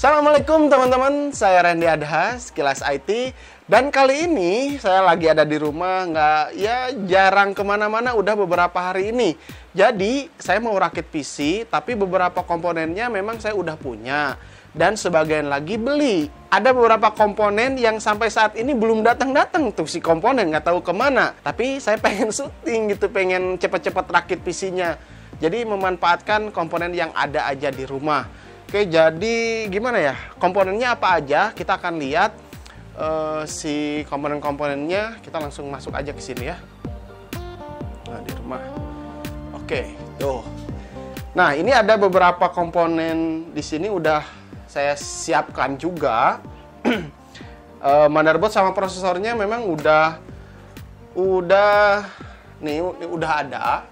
Assalamualaikum teman-teman, saya Randy Adha, Sekilas IT. Dan kali ini saya lagi ada di rumah, jarang kemana-mana udah beberapa hari ini. Jadi saya mau rakit PC, tapi beberapa komponennya memang saya udah punya. Dan sebagian lagi beli. Ada beberapa komponen yang sampai saat ini belum datang-datang tuh si komponen, nggak tahu kemana. Tapi saya pengen syuting gitu, pengen cepet-cepet rakit PC-nya. Jadi memanfaatkan komponen yang ada aja di rumah. Oke, jadi gimana ya? Komponennya apa aja? Kita akan lihat si komponen-komponennya. Kita langsung masuk aja ke sini ya. Nah, di rumah. Oke, tuh. Nah, ini ada beberapa komponen di sini udah saya siapkan juga. Motherboard sama prosesornya memang udah ada.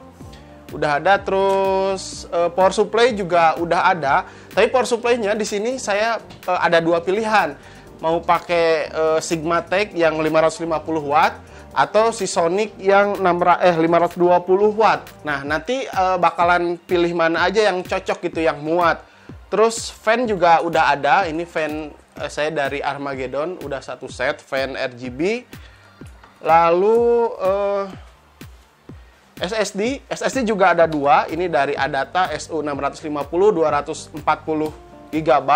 Terus power supply juga udah ada. Tapi power supply-nya di sini saya ada dua pilihan. Mau pakai Sigmatech yang 550 watt atau Seasonic yang 520 watt. Nah, nanti bakalan pilih mana aja yang cocok gitu, yang muat. Terus fan juga udah ada. Ini fan saya dari Armageddon, udah satu set fan RGB. Lalu SSD juga ada dua. Ini dari Adata SU650 240 GB.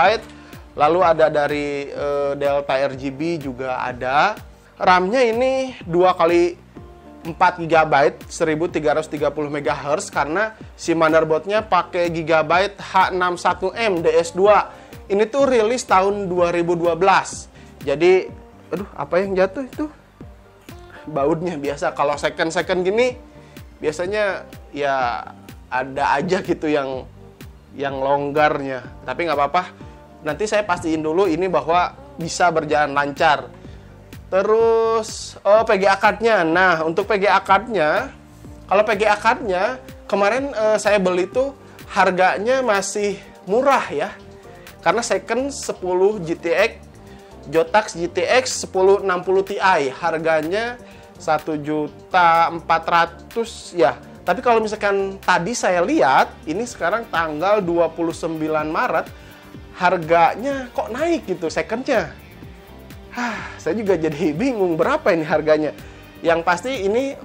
Lalu ada dari Delta RGB juga ada. RAM-nya ini 2x4 GB 1330 MHz karena si motherboardnya pakai Gigabyte H61M DS2. Ini tuh rilis tahun 2012. Jadi, apa yang jatuh itu? Bautnya biasa. Kalau second gini biasanya ya ada aja gitu yang longgarnya, tapi nggak apa-apa. Nanti saya pastiin dulu ini bahwa bisa berjalan lancar. Terus PGA card-nya. Nah, untuk PGA card-nya, kalau PGA card-nya kemarin saya beli tuh harganya masih murah ya, karena second 10 GTX Jotax GTX 1060 Ti harganya 1.400.000 ya. Tapi kalau misalkan tadi saya lihat, ini sekarang tanggal 29 Maret, harganya kok naik gitu secondnya. Saya juga jadi bingung berapa ini harganya. Yang pasti ini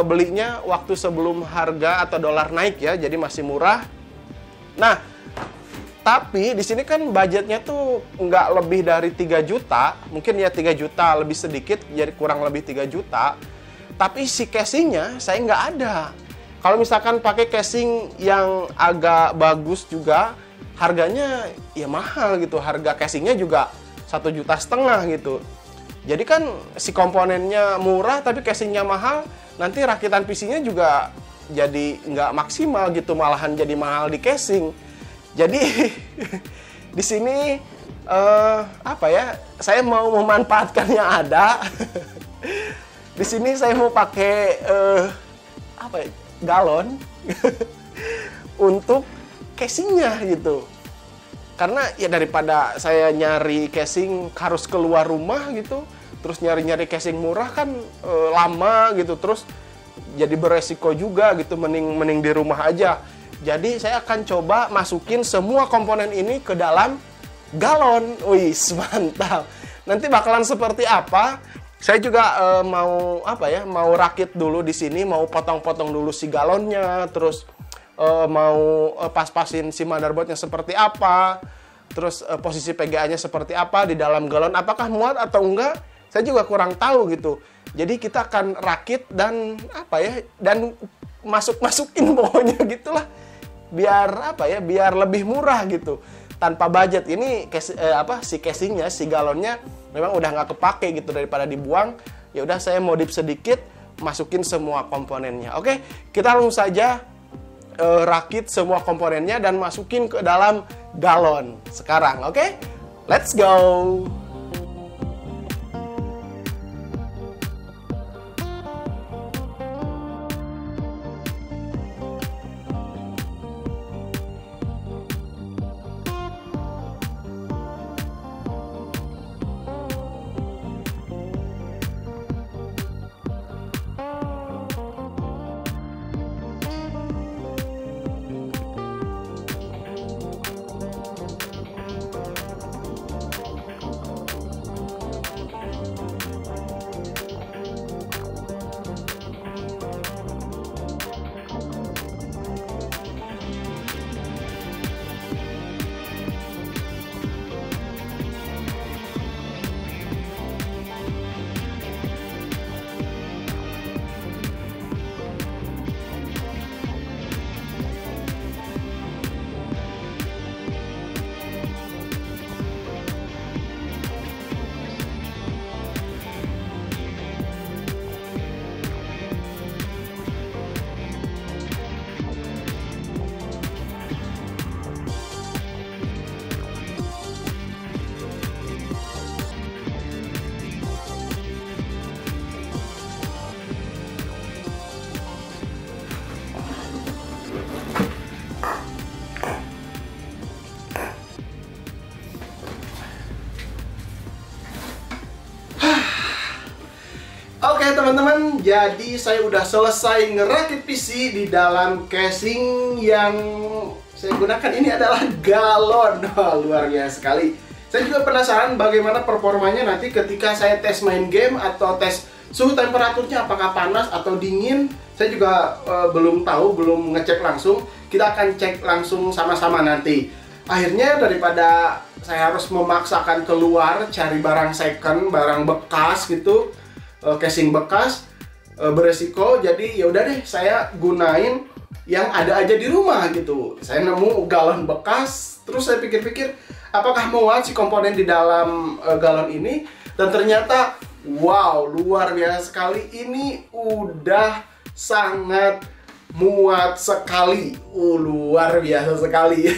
belinya waktu sebelum harga atau dolar naik ya, jadi masih murah. Nah, tapi di sini kan budgetnya tuh nggak lebih dari 3 juta, mungkin ya 3 juta lebih sedikit, jadi kurang lebih 3 juta. Tapi si casingnya saya nggak ada. Kalau misalkan pakai casing yang agak bagus juga, harganya ya mahal gitu. Harga casingnya juga 1,5 juta gitu. Jadi kan si komponennya murah tapi casingnya mahal, nanti rakitan PC-nya juga jadi nggak maksimal gitu, malahan jadi mahal di casing. Jadi di sini saya mau memanfaatkan yang ada. Di sini saya mau pakai galon untuk casingnya gitu. Karena ya daripada saya nyari casing harus keluar rumah gitu, terus nyari casing murah kan lama gitu, terus jadi beresiko juga gitu, mending di rumah aja. Jadi saya akan coba masukin semua komponen ini ke dalam galon. Wih, mantap. Nanti bakalan seperti apa? Saya juga mau rakit dulu di sini, mau potong-potong dulu si galonnya, terus mau pas-pasin si motherboardnya seperti apa, terus posisi PGA-nya seperti apa di dalam galon, apakah muat atau enggak? Saya juga kurang tahu gitu. Jadi kita akan rakit dan dan masukin pokoknya gitulah. Biar lebih murah gitu, tanpa budget. Ini si casingnya, si galonnya memang udah nggak kepake gitu, daripada dibuang ya udah saya modif sedikit, masukin semua komponennya. Oke, kita langsung saja rakit semua komponennya dan masukin ke dalam galon sekarang. Oke, let's go. teman-teman, jadi saya udah selesai ngerakit PC di dalam casing yang saya gunakan ini adalah galon. Oh, luar biasa sekali. Saya juga penasaran bagaimana performanya nanti ketika saya tes main game atau tes suhu temperaturnya apakah panas atau dingin. Saya juga belum tahu, belum ngecek langsung. Kita akan cek langsung sama-sama nanti. Akhirnya daripada saya harus memaksakan keluar cari barang second, barang bekas gitu, casing bekas, beresiko. Jadi ya udah deh, saya gunain yang ada aja di rumah gitu. Saya nemu galon bekas, terus saya pikir-pikir apakah muat si komponen di dalam galon ini, dan ternyata wow, luar biasa sekali. Ini udah sangat muat sekali. Luar biasa sekali.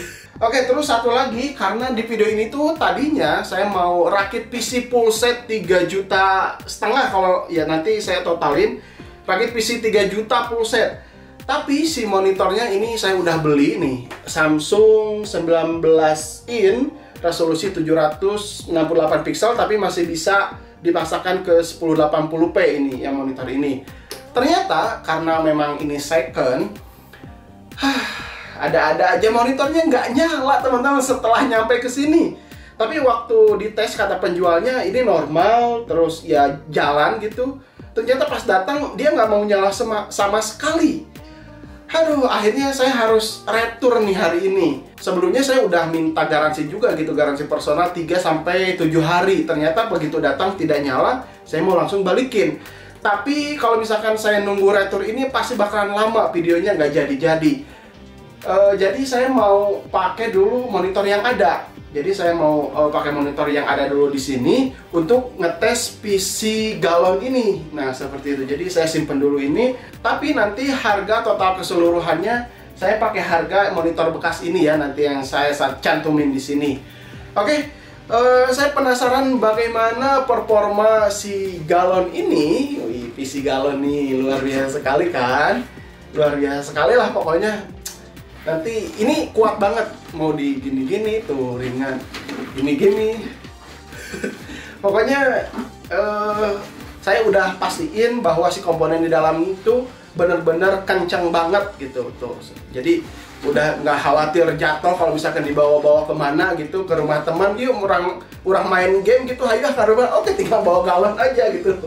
Oke, terus satu lagi, karena di video ini tuh tadinya saya mau rakit PC full set 3,5 juta kalau ya nanti saya totalin. Rakit PC 3 juta full set. Tapi si monitornya ini saya udah beli nih, Samsung 19 in, resolusi 768 pixel, tapi masih bisa dipaksakan ke 1080p ini yang monitor ini. Ternyata karena memang ini second, ada-ada aja monitornya nggak nyala teman-teman setelah nyampe ke sini. Tapi waktu dites kata penjualnya ini normal, terus ya jalan gitu. Ternyata pas datang dia nggak mau nyala sama sekali. Aduh, akhirnya saya harus retur nih hari ini. Sebelumnya saya udah minta garansi juga gitu, garansi personal 3-7 hari. Ternyata begitu datang tidak nyala, saya mau langsung balikin. Tapi kalau misalkan saya nunggu retur ini pasti bakalan lama, videonya nggak jadi-jadi. Jadi saya mau pakai dulu monitor yang ada. Jadi saya mau pakai monitor yang ada dulu di sini untuk ngetes PC galon ini. Nah, seperti itu. Jadi saya simpen dulu ini. Tapi nanti harga total keseluruhannya saya pakai harga monitor bekas ini ya, nanti yang saya cantumin di sini. Oke, saya penasaran bagaimana performa si galon ini. Wih, PC galon nih luar biasa sekali kan? Luar biasa sekali lah pokoknya. Nanti ini kuat banget, mau di gini-gini tuh ringan, gini-gini. Pokoknya saya udah pastiin bahwa si komponen di dalam itu bener-bener kencang banget gitu tuh. Jadi udah nggak khawatir jatuh kalau misalkan dibawa-bawa kemana gitu, ke rumah teman, yuk orang main game gitu, ayo ke rumah, oke tinggal bawa galon aja gitu.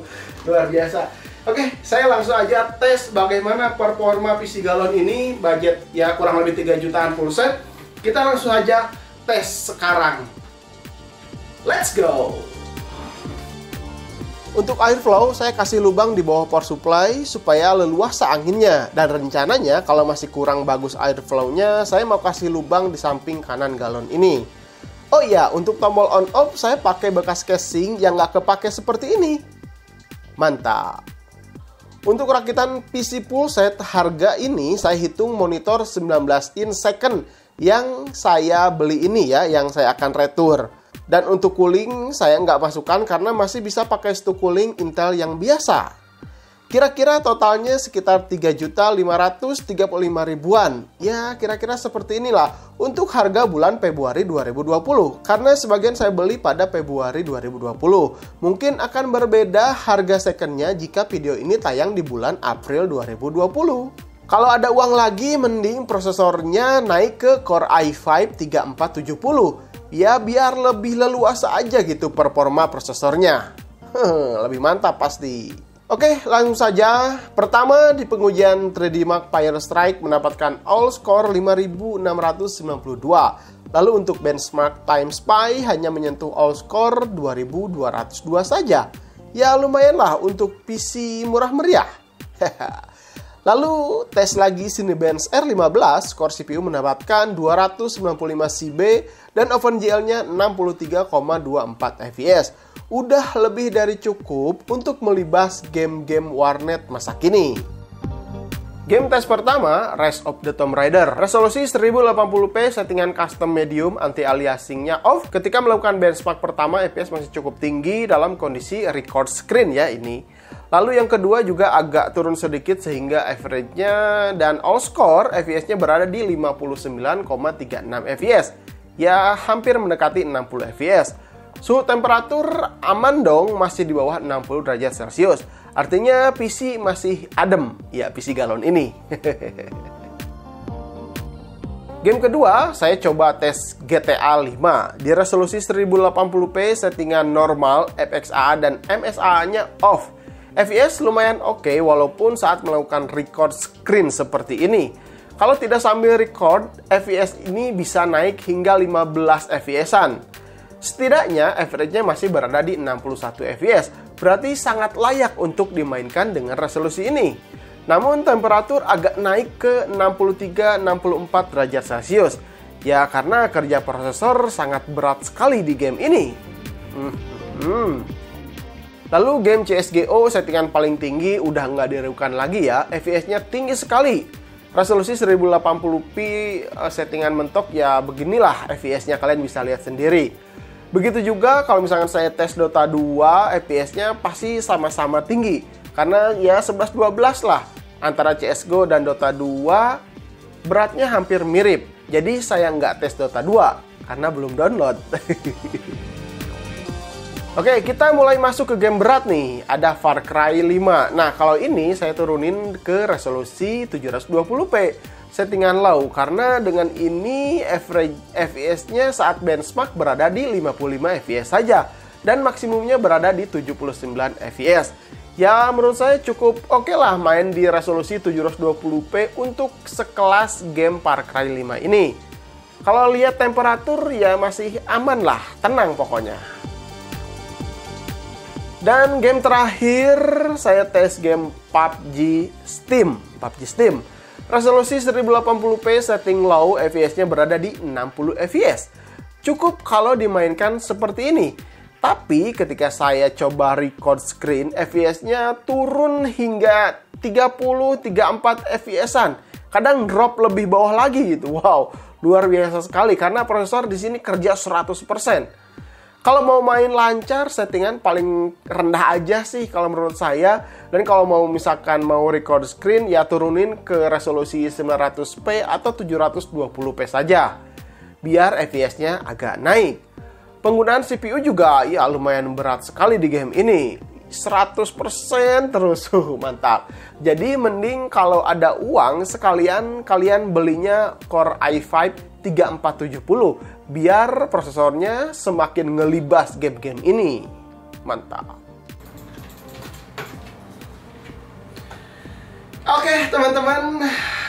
Luar biasa. Oke, saya langsung aja tes bagaimana performa PC galon ini. Budget ya kurang lebih 3 jutaan full set. Kita langsung aja tes sekarang. Let's go! Untuk airflow, saya kasih lubang di bawah power supply supaya leluasa anginnya. Dan rencananya kalau masih kurang bagus airflow-nya, saya mau kasih lubang di samping kanan galon ini. Oh iya, untuk tombol on off saya pakai bekas casing yang nggak kepake seperti ini. Mantap! Untuk rakitan PC full set, harga ini saya hitung monitor 19 in second yang saya beli ini ya, yang saya akan retur. Dan untuk cooling saya nggak masukkan karena masih bisa pakai stok cooling Intel yang biasa. Kira-kira totalnya sekitar 3.535.000-an. Ya, kira-kira seperti inilah untuk harga bulan Februari 2020. Karena sebagian saya beli pada Februari 2020. Mungkin akan berbeda harga secondnya jika video ini tayang di bulan April 2020. Kalau ada uang lagi, mending prosesornya naik ke Core i5 3470. Ya, biar lebih leluasa aja gitu performa prosesornya. Lebih mantap pasti. Oke, langsung saja. Pertama, di pengujian 3D Mark Firestrike mendapatkan all score 5692. Lalu untuk benchmark Time Spy hanya menyentuh all score 2202 saja. Ya lumayan lah untuk PC murah meriah. Lalu tes lagi Cinebench R15, skor CPU mendapatkan 295 CB dan OpenGL-nya 63,24 fps. Udah lebih dari cukup untuk melibas game-game warnet masa kini. Game tes pertama, Rise of the Tomb Raider. Resolusi 1080p, settingan custom medium, anti-aliasingnya off. Ketika melakukan benchmark pertama, FPS masih cukup tinggi dalam kondisi record screen ya ini. Lalu yang kedua juga agak turun sedikit sehingga average-nya dan all score FPS-nya berada di 59,36 fps. Ya hampir mendekati 60 fps. Suhu temperatur aman dong, masih di bawah 60 derajat Celcius. Artinya PC masih adem, ya PC galon ini. Game kedua, saya coba tes GTA 5 di resolusi 1080p, settingan normal, FXA dan MSA-nya off. FPS lumayan oke walaupun saat melakukan record screen seperti ini. Kalau tidak sambil record, FPS ini bisa naik hingga 15 FPS-an. Setidaknya average-nya masih berada di 61 fps, berarti sangat layak untuk dimainkan dengan resolusi ini. Namun temperatur agak naik ke 63-64 derajat Celcius. Ya karena kerja prosesor sangat berat sekali di game ini. Lalu game CSGO settingan paling tinggi udah nggak diragukan lagi ya, FPS-nya tinggi sekali. Resolusi 1080p settingan mentok ya beginilah FPS-nya, kalian bisa lihat sendiri. Begitu juga kalau misalkan saya tes Dota 2, FPS-nya pasti sama-sama tinggi. Karena ya 11-12 lah. Antara CSGO dan Dota 2 beratnya hampir mirip. Jadi saya nggak tes Dota 2 karena belum download. Oke, kita mulai masuk ke game berat nih. Ada Far Cry 5. Nah, kalau ini saya turunin ke resolusi 720p. Settingan low, karena dengan ini average FPS-nya saat benchmark berada di 55 FPS saja. Dan maksimumnya berada di 79 FPS. Ya, menurut saya cukup oke lah main di resolusi 720p untuk sekelas game Far Cry 5 ini. Kalau lihat temperatur ya masih aman lah, tenang pokoknya. Dan game terakhir, saya tes game PUBG Steam. Resolusi 1080p setting low, FPS-nya berada di 60 FPS. Cukup kalau dimainkan seperti ini. Tapi ketika saya coba record screen, FPS-nya turun hingga 30-34 FPS-an. Kadang drop lebih bawah lagi gitu. Wow, luar biasa sekali karena prosesor di sini kerja 100%. Kalau mau main lancar, settingan paling rendah aja sih kalau menurut saya. Dan kalau mau misalkan mau record screen, ya turunin ke resolusi 900p atau 720p saja. Biar FPS-nya agak naik. Penggunaan CPU juga ya lumayan berat sekali di game ini. 100% terus, mantap. Jadi mending kalau ada uang sekalian kalian belinya Core i5 3470 biar prosesornya semakin ngelibas game-game ini. Mantap. Oke teman-teman,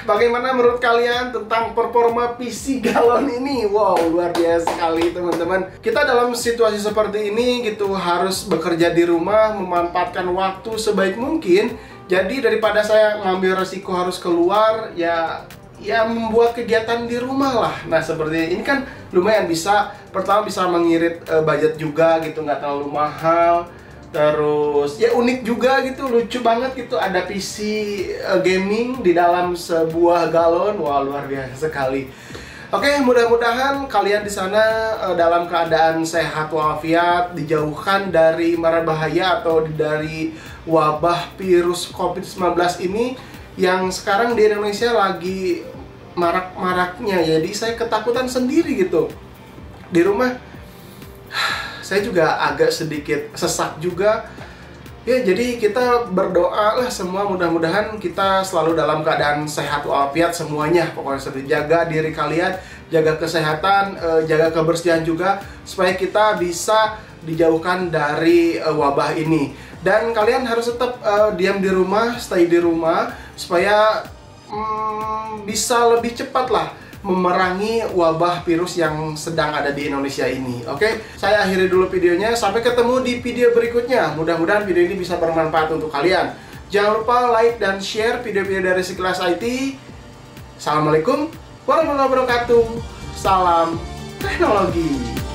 bagaimana menurut kalian tentang performa PC galon ini? Wow, luar biasa sekali teman-teman. Kita dalam situasi seperti ini gitu harus bekerja di rumah, memanfaatkan waktu sebaik mungkin. Jadi daripada saya ngambil resiko harus keluar, ya membuat kegiatan di rumah lah. Nah seperti ini kan lumayan bisa, pertama bisa mengirit budget juga gitu, nggak terlalu mahal. Terus ya unik juga gitu, lucu banget gitu, ada PC gaming di dalam sebuah galon. Wah luar biasa sekali. Oke, mudah-mudahan kalian di sana dalam keadaan sehat walafiat, dijauhkan dari mara bahaya atau dari wabah virus COVID-19 ini yang sekarang di Indonesia lagi marak-maraknya. Jadi saya ketakutan sendiri gitu di rumah. Saya juga agak sedikit sesak juga. Ya, jadi kita berdoa lah semua, mudah-mudahan kita selalu dalam keadaan sehat walafiat semuanya. Pokoknya jaga diri kalian, jaga kesehatan, jaga kebersihan juga supaya kita bisa dijauhkan dari wabah ini. Dan kalian harus tetap diam di rumah, stay di rumah supaya bisa lebih cepat lah memerangi wabah virus yang sedang ada di Indonesia ini. Oke, saya akhiri dulu videonya. Sampai ketemu di video berikutnya. Mudah-mudahan video ini bisa bermanfaat untuk kalian. Jangan lupa like dan share video-video dari Sekilas IT. Assalamualaikum warahmatullahi wabarakatuh. Salam teknologi.